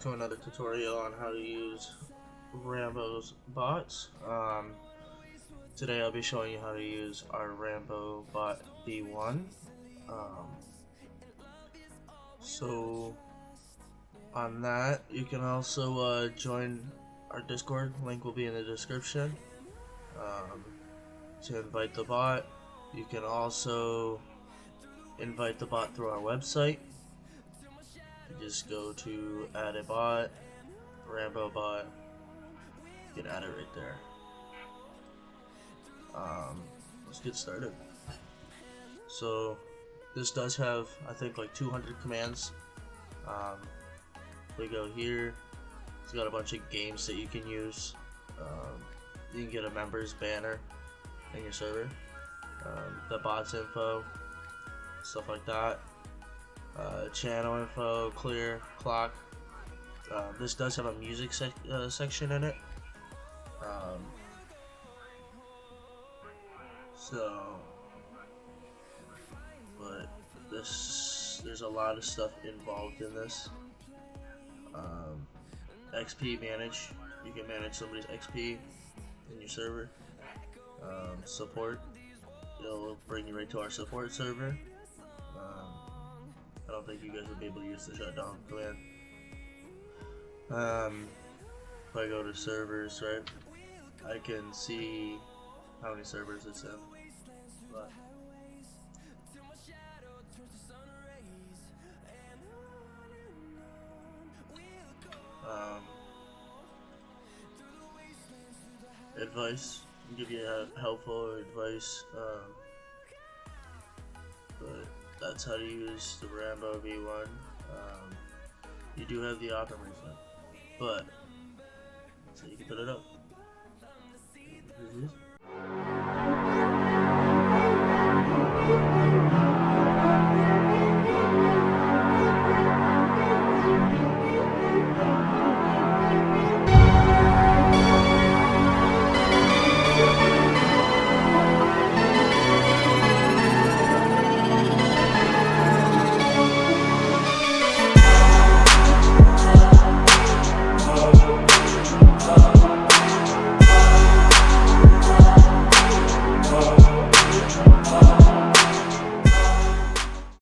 to another tutorial on how to use Rambow's bots. Today I'll be showing you how to use our Rambow bot V1. So on that, you can also join our Discord. Link will be in the description. To invite the bot, you can also invite the bot through our website. You just go to add a bot, Rambow bot. You can add it right there. Let's get started. So this does have, I think, like 200 commands. We go here. It's got a bunch of games that you can use. You can get a members banner in your server. The bots info, stuff like that. Channel info, clear, clock. This does have a music section in it. But there's a lot of stuff involved in this. XP manage. You can manage somebody's XP in your server. Support. It'll bring you right to our support server. I don't think you guys would be able to use the shutdown command. If I go to servers, right, I can see how many servers it's in. But advice, I'll give you helpful advice, but that's how to use the Rambow V1. You do have the option reset, but so you can put it up.